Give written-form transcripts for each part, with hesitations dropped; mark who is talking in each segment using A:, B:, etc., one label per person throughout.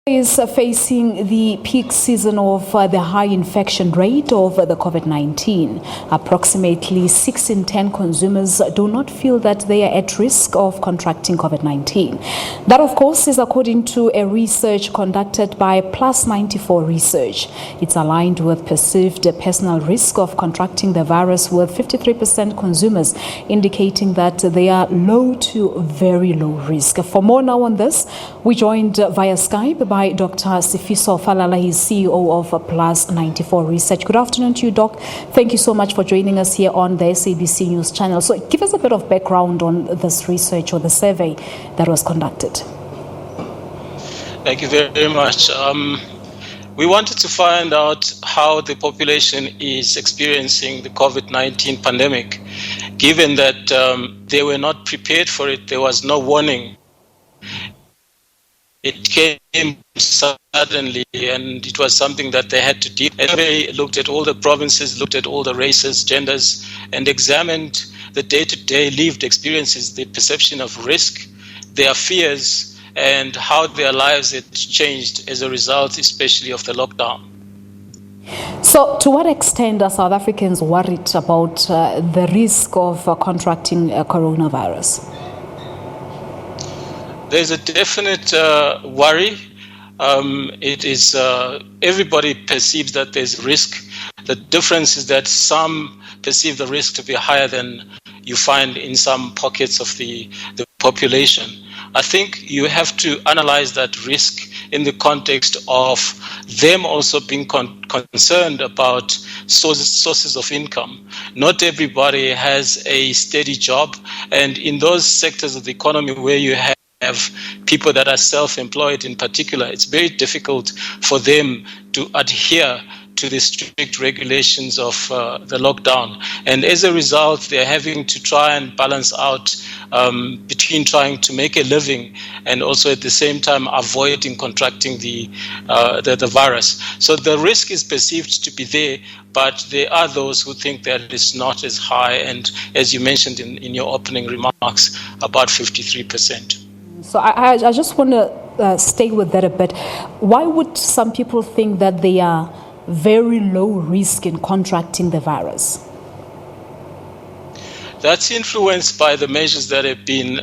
A: Is facing the peak season of the high infection rate of the COVID-19. Approximately 6 in 10 consumers do not feel that they are at risk of contracting COVID-19. That, of course, is according to a research conducted by Plus94 Research. It's aligned with perceived personal risk of contracting the virus, with 53% consumers indicating that they are low to very low risk. For more now on this, we joined via Skype by Dr Sifiso Falala. He's CEO of Plus94 Research. Good afternoon to you, Doc. Thank you so much for joining us here on the SABC News channel. So give us a bit of background on this research or the survey that was conducted.
B: Thank you very much. We wanted to find out how the population is experiencing the COVID-19 pandemic, given that they were not prepared for it. There was no warning. It came suddenly, and it was something that they had to deal with. They looked at all the provinces, looked at all the races, genders, and examined the day-to-day lived experiences, the perception of risk, their fears, and how their lives had changed as a result, especially of the lockdown.
A: So, to what extent are South Africans worried about the risk of contracting coronavirus?
B: There's a definite worry. It is everybody perceives that there's risk. The difference is that some perceive the risk to be higher than you find in some pockets of the population. I think you have to analyze that risk in the context of them also being concerned about sources of income. Not everybody has a steady job, and in those sectors of the economy where you have people that are self-employed in particular, it's very difficult for them to adhere to the strict regulations of the lockdown. And as a result, they're having to try and balance out between trying to make a living and also at the same time avoiding contracting the virus. So the risk is perceived to be there, but there are those who think that it's not as high. And as you mentioned in your opening remarks, about 53%.
A: So I just want to stay with that a bit. Why would some people think that they are very low risk in contracting the virus?
B: That's influenced by the measures that have been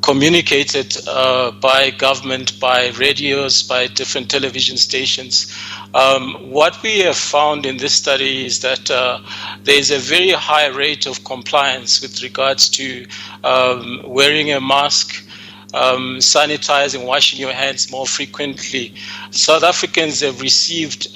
B: communicated by government, by radios, by different television stations. What we have found in this study is that there is a very high rate of compliance with regards to wearing a mask, sanitizing, washing your hands more frequently. South Africans have received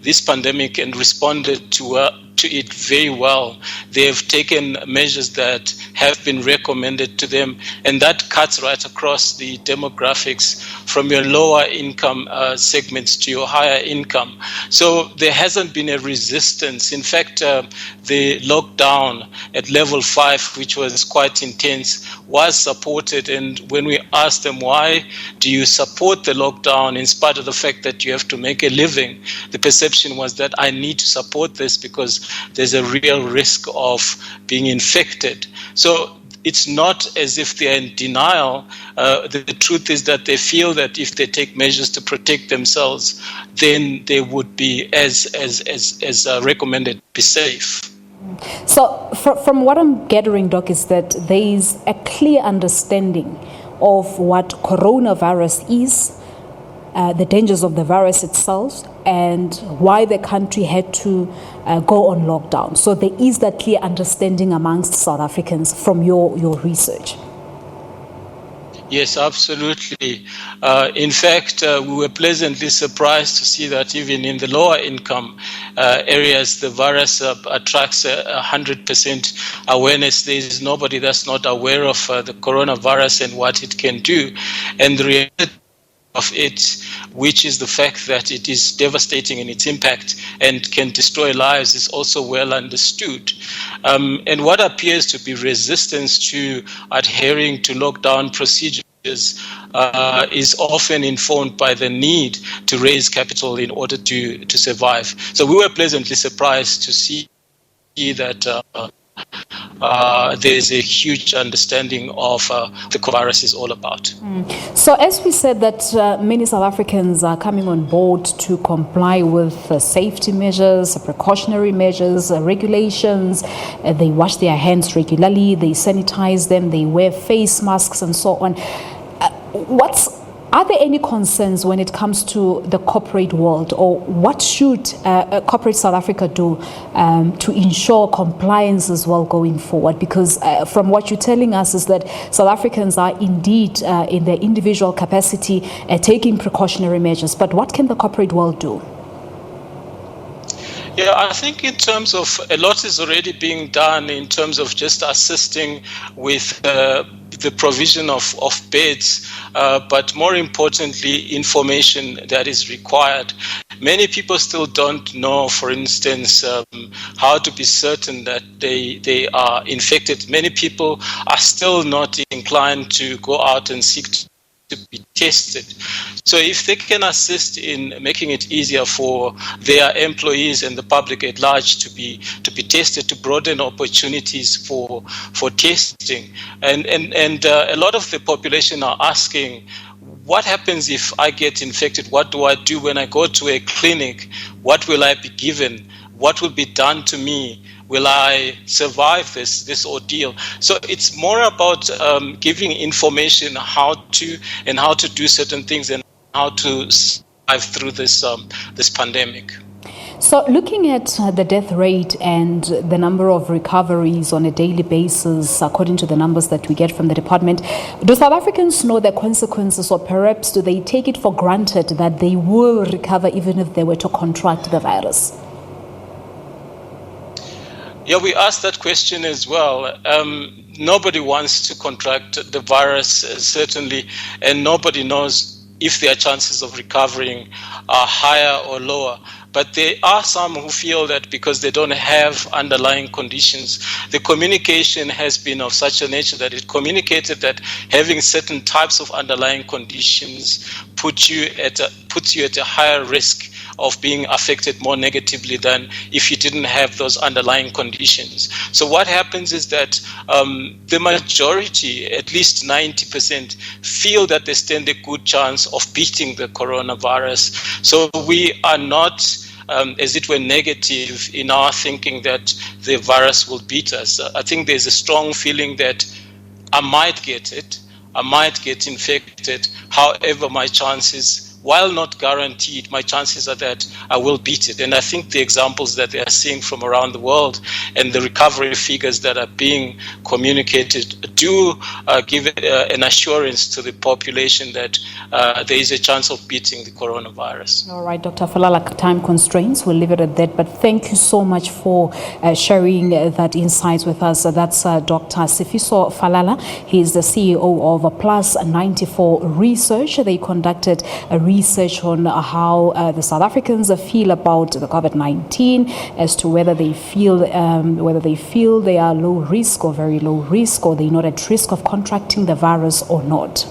B: this pandemic and responded to it very well. They have taken measures that have been recommended to them, and that cuts right across the demographics from your lower income segments to your higher income. So there hasn't been a resistance. In fact, the lockdown at level 5, which was quite intense, was supported. And when we asked them, why do you support the lockdown in spite of the fact that you have to make a living, the perception was that I need to support this because there's a real risk of being infected. So it's not as if they're in denial. The truth is that they feel that if they take measures to protect themselves, then they would be, as recommended, be safe.
A: So from what I'm gathering, Doc, is that there is a clear understanding of what coronavirus is, the dangers of the virus itself, and why the country had to go on lockdown. So there is that clear understanding amongst South Africans from your research.
B: Yes, absolutely. In fact, we were pleasantly surprised to see that even in the lower income areas, the virus attracts 100% awareness. There is nobody that's not aware of the coronavirus and what it can do. And the reality of it, which is the fact that it is devastating in its impact and can destroy lives, is also well understood. And what appears to be resistance to adhering to lockdown procedures is often informed by the need to raise capital in order to survive. So we were pleasantly surprised to see that there's a huge understanding of the virus is all about.
A: So as we said that many South Africans are coming on board to comply with safety measures, precautionary measures, regulations. They wash their hands regularly, they sanitize them, they wear face masks and so on. Are there any concerns when it comes to the corporate world, or what should corporate South Africa do to ensure compliance as well going forward? Because from what you're telling us is that South Africans are indeed in their individual capacity taking precautionary measures, but what can the corporate world do?
B: Yeah, I think in terms of a lot is already being done in terms of just assisting with the provision of beds, but more importantly, information that is required. Many people still don't know, for instance, how to be certain that they are infected. Many people are still not inclined to go out and seek to be tested. So if they can assist in making it easier for their employees and the public at large to be tested, to broaden opportunities for testing, and a lot of the population are asking, what happens if I get infected? What do I do when I go to a clinic? What will I be given? What will be done to me? Will I survive this ordeal? So it's more about giving information how to do certain things and how to survive through this pandemic.
A: So looking at the death rate and the number of recoveries on a daily basis, according to the numbers that we get from the department, do South Africans know the consequences, or perhaps do they take it for granted that they will recover even if they were to contract the virus?
B: Yeah, we asked that question as well. Nobody wants to contract the virus, certainly, and nobody knows if their chances of recovering are higher or lower. But there are some who feel that because they don't have underlying conditions, the communication has been of such a nature that it communicated that having certain types of underlying conditions puts you at a higher risk of being affected more negatively than if you didn't have those underlying conditions. So what happens is that the majority, at least 90%, feel that they stand a good chance of beating the coronavirus. So we are not, as it were, negative in our thinking that the virus will beat us. I think there's a strong feeling that I might get it, I might get infected, however my chances, while not guaranteed, my chances are that I will beat it. And I think the examples that they are seeing from around the world and the recovery figures that are being communicated do give an assurance to the population that there is a chance of beating the coronavirus.
A: All right, Dr. Falala, time constraints, we'll leave it at that. But thank you so much for sharing that insights with us. That's Dr. Sifiso Falala. He is the CEO of Plus94 Research. They conducted a research on how the South Africans feel about the COVID-19, as to whether they feel they are low risk or very low risk, or they're not at risk of contracting the virus or not.